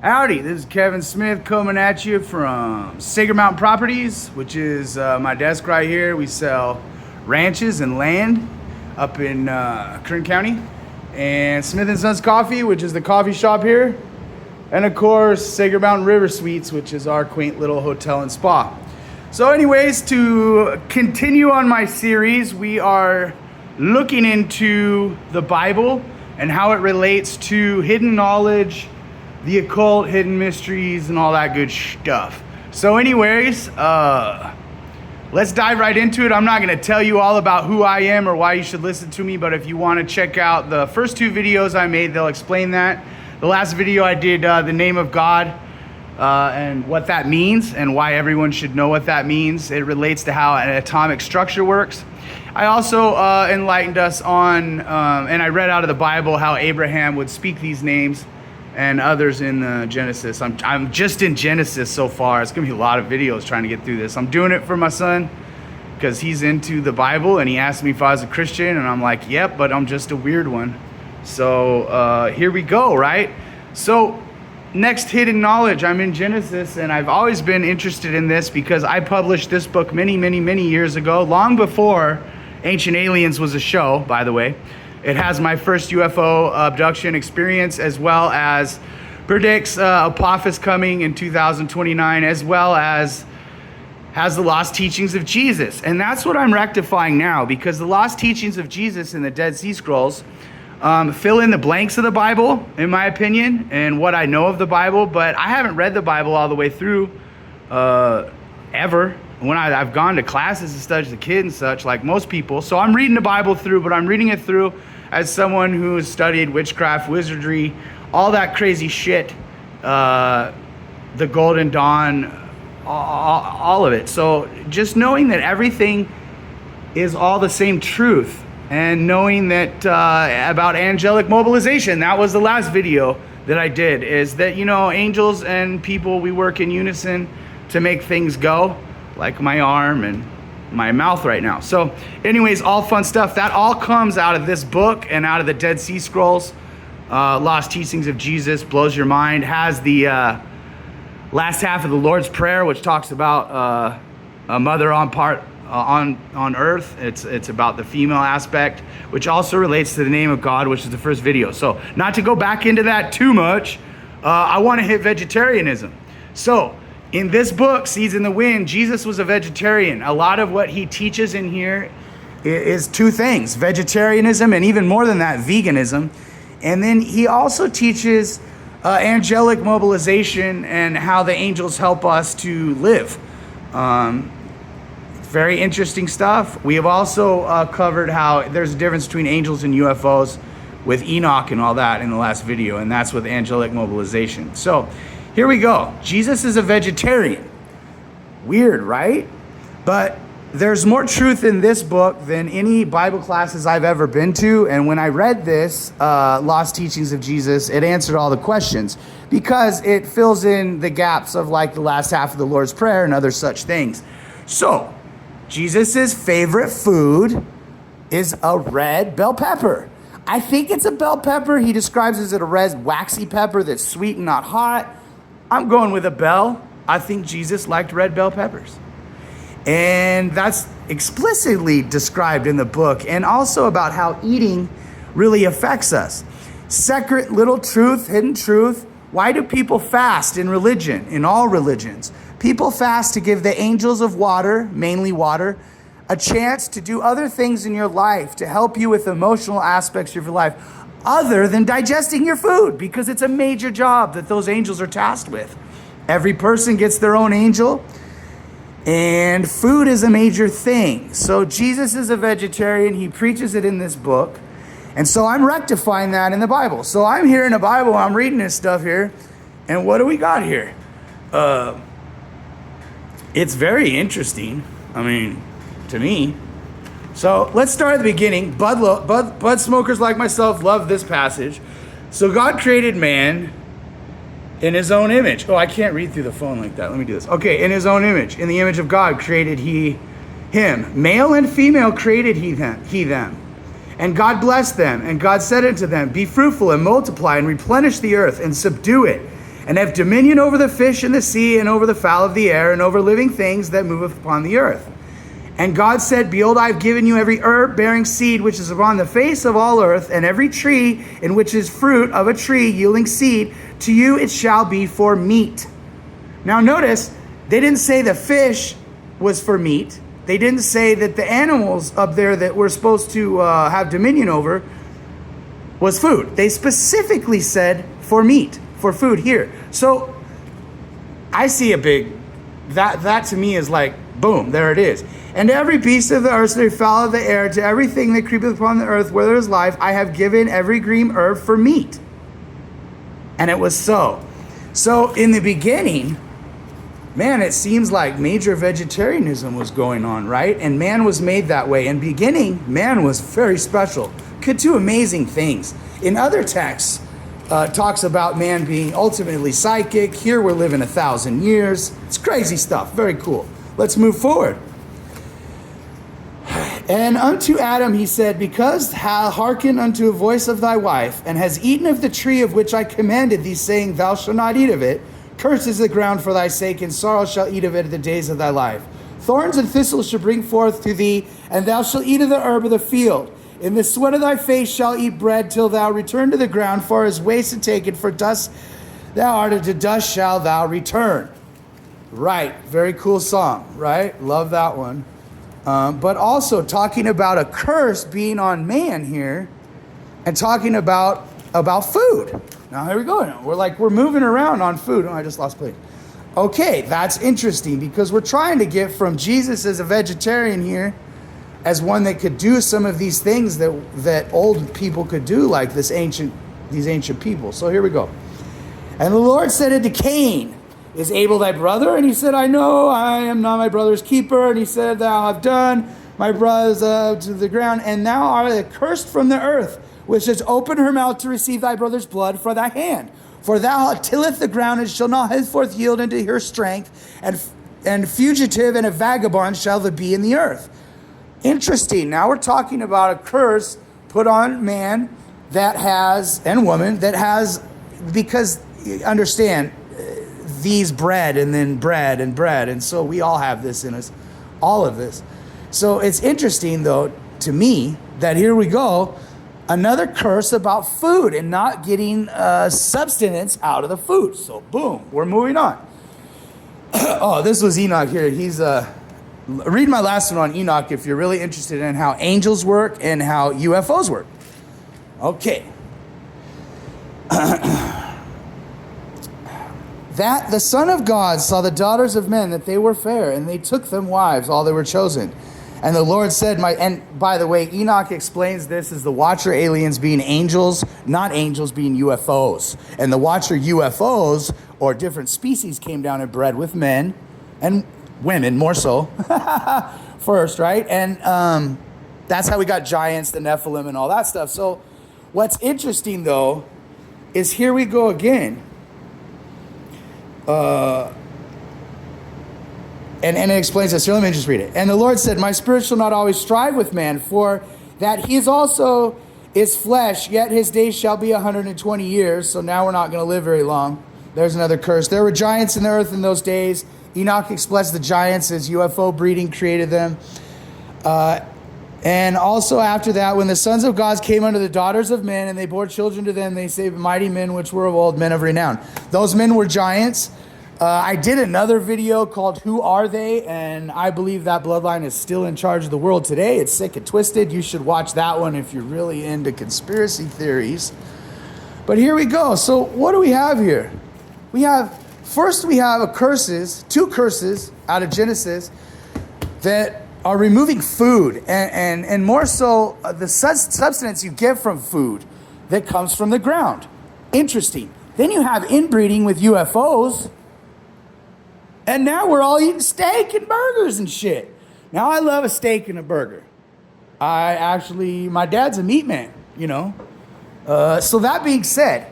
Howdy, this is Kevin Smith coming at you from Sacred Mountain Properties, which is my desk right here. We sell ranches and land up in Kern County. And Smith & Sons Coffee, which is the coffee shop here. And of course, Sacred Mountain River Suites, which is our quaint little hotel and spa. So anyways, to continue on my series, we are looking into the Bible and how it relates to hidden knowledge, the occult, hidden mysteries, and all that good stuff. So anyways, let's dive right into it. I'm not going to tell you all about who I am or why you should listen to me, but if you want to check out the first two videos I made, they'll explain that. The last video I did the name of God and what that means and why everyone should know what that means. It relates to how an atomic structure works. I also enlightened us on, and I read out of the Bible how Abraham would speak these names and others in Genesis. I'm just in Genesis so far. It's gonna be a lot of videos trying to get through this. I'm doing it for my son because he's into the Bible and he asked me if I was a Christian and I'm like, yep, but I'm just a weird one. So here we go, right? So next, hidden knowledge. I'm in Genesis and I've always been interested in this because I published this book many years ago, long before Ancient Aliens was a show, by the way. It has my first UFO abduction experience, as well as predicts Apophis coming in 2029, as well as has the lost teachings of Jesus. And that's what I'm rectifying now, because the lost teachings of Jesus in the Dead Sea Scrolls fill in the blanks of the Bible, in my opinion, and what I know of the Bible. But I haven't read the Bible all the way through ever. When I've gone to classes and stuff as a kid and such, like most people. So I'm reading the Bible through, but I'm reading it through as someone who has studied witchcraft, wizardry, all that crazy shit, the Golden Dawn, all of it. So just knowing that everything is all the same truth, and knowing that about angelic mobilization, that was the last video that I did, is that, you know, angels and people, we work in unison to make things go, like my arm and my mouth right now. So anyways, all fun stuff. That all comes out of this book and out of the Dead Sea Scrolls. Lost Teachings of Jesus, blows your mind. Has the last half of the Lord's Prayer, which talks about a mother on earth. It's about the female aspect, which also relates to the name of God, which is the first video. So not to go back into that too much, I want to hit vegetarianism. So in this book, Seeds in the Wind, Jesus was a vegetarian. A lot of what he teaches in here is two things: vegetarianism, and even more than that, veganism. And then he also teaches angelic mobilization and how the angels help us to live. Very interesting stuff. We have also covered how there's a difference between angels and UFOs with Enoch and all that in the last video, and that's with angelic mobilization. So here we go. Jesus is a vegetarian. Weird, right? But there's more truth in this book than any Bible classes I've ever been to. And when I read this, Lost Teachings of Jesus, it answered all the questions because it fills in the gaps of like the last half of the Lord's Prayer and other such things. So Jesus's favorite food is a red bell pepper. I think it's a bell pepper. He describes it as a red waxy pepper that's sweet and not hot. I'm going with a bell. I think Jesus liked red bell peppers. And that's explicitly described in the book, and also about how eating really affects us. Second little truth, hidden truth. Why do people fast in religion, in all religions? People fast to give the angels of water, mainly water, a chance to do other things in your life to help you with emotional aspects of your life, other than digesting your food, because it's a major job that those angels are tasked with. Every person gets their own angel, and food is a major thing. So Jesus is a vegetarian. He preaches it in this book. And so I'm rectifying that in the Bible. So I'm here in the Bible, I'm reading this stuff here, and what do we got here? It's very interesting, I mean, to me. So let's start at the beginning. Bud smokers like myself love this passage. So God created man in his own image. Oh, I can't read through the phone like that. Let me do this. Okay, in his own image. In the image of God created he him. Male and female created he them. And God blessed them. And God said unto them, be fruitful and multiply and replenish the earth and subdue it. and have dominion over the fish in the sea, and over the fowl of the air, and over living things that moveth upon the earth. And God said, Behold, I have given you every herb bearing seed which is upon the face of all earth, and every tree in which is fruit of a tree yielding seed, to you it shall be for meat. Now notice, they didn't say the fish was for meat. They didn't say that the animals up there that we're supposed to have dominion over was food. They specifically said for meat, for food here. So I see a big, that to me is like, boom, there it is. And to every beast of the earth, to every fowl of the air, to everything that creepeth upon the earth where there is life, I have given every green herb for meat. And it was so. So in the beginning, man, it seems like major vegetarianism was going on, right? And man was made that way. In beginning, man was very special, could do amazing things. In other texts, talks about man being ultimately psychic. Here we're living 1,000 years. It's crazy stuff. Very cool. Let's move forward. And unto Adam he said, Because thou hearkened unto a voice of thy wife, and hast eaten of the tree of which I commanded thee, saying, Thou shalt not eat of it. Cursed is the ground for thy sake, and sorrow shalt eat of it the days of thy life. Thorns and thistles shall bring forth to thee, and thou shalt eat of the herb of the field. In the sweat of thy face shalt eat bread, till thou return to the ground, for as waste and taken, for dust thou art, and to dust shalt thou return. Right, very cool song, right? Love that one. But also talking about a curse being on man here, and talking about food. Now here we go. We're moving around on food. Oh, I just lost place. Okay, that's interesting, because we're trying to get from Jesus as a vegetarian here, as one that could do some of these things that old people could do, like these ancient people. So here we go. And the Lord said unto Cain, Is Abel thy brother? And he said, I know I am not my brother's keeper. And he said, Thou hast done my brothers to the ground, and thou art accursed from the earth, which has opened her mouth to receive thy brother's blood for thy hand. For thou tilleth the ground, and shall not henceforth yield unto her strength, and fugitive and a vagabond shall thou be in the earth. Interesting. Now we're talking about a curse put on man that has, and woman, that has, because understand, these bread and then bread and bread. And so we all have this in us, all of this. So it's interesting, though, to me, that here we go, another curse about food and not getting substance out of the food. So boom, we're moving on. Oh, this was Enoch here. He's read my last one on Enoch if you're really interested in how angels work and how UFOs work. Okay. That the Son of God saw the daughters of men, that they were fair, and they took them wives, all they were chosen. And the Lord said, and by the way, Enoch explains this as the Watcher aliens being angels, not angels being UFOs. And the Watcher UFOs, or different species, came down and bred with men and women, more so, first, right? And that's how we got giants, the Nephilim, and all that stuff. So what's interesting, though, is here we go again. And it explains this. Here, let me just read it. And the Lord said, My spirit shall not always strive with man, for that he is also is flesh, yet his days shall be 120 years. So now we're not going to live very long. There's another curse. There were giants in the earth in those days. Enoch expressed the giants as UFO breeding created them. And also after that, when the sons of God came unto the daughters of men, and they bore children to them, they saved mighty men which were of old, men of renown. Those men were giants. I did another video called Who Are They? And I believe that bloodline is still in charge of the world today. It's sick and twisted. You should watch that one if you're really into conspiracy theories. But here we go. So what do we have here? We have two curses out of Genesis that are removing food, and more so the substance you get from food that comes from the ground. Interesting. Then you have inbreeding with UFOs, and now we're all eating steak and burgers and shit. Now I love a steak and a burger. My dad's a meat man, you know. So that being said,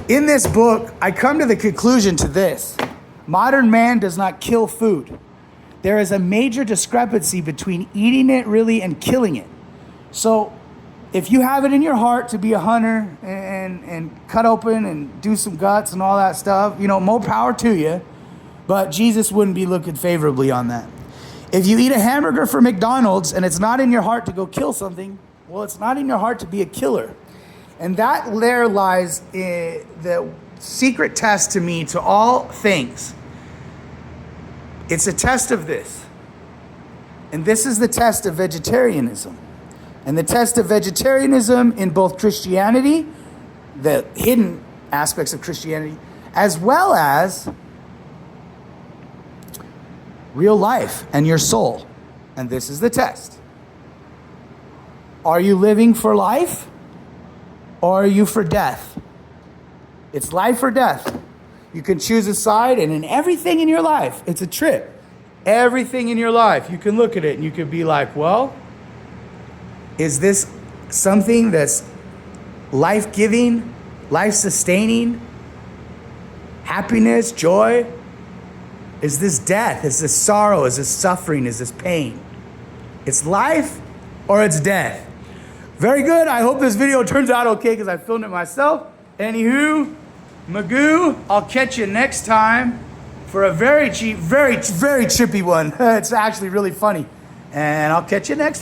in this book, I come to the conclusion to this. Modern man does not kill food. There is a major discrepancy between eating it really and killing it. So if you have it in your heart to be a hunter and cut open and do some guts and all that stuff, you know, more power to you. But Jesus wouldn't be looking favorably on that. If you eat a hamburger for McDonald's and it's not in your heart to go kill something, well, it's not in your heart to be a killer. And that there lies the secret test to me to all things. It's a test of this. And this is the test of vegetarianism. And the test of vegetarianism in both Christianity, the hidden aspects of Christianity, as well as real life and your soul. And this is the test. Are you living for life or are you for death? It's life or death. You can choose a side, and in everything in your life, it's a trip. Everything in your life, you can look at it and you could be like, well, is this something that's life-giving, life-sustaining, happiness, joy? Is this death? Is this sorrow? Is this suffering? Is this pain? It's life or it's death. Very good. I hope this video turns out okay because I filmed it myself. Anywho, Magoo, I'll catch you next time for a very cheap, very trippy one. It's actually really funny. And I'll catch you next one.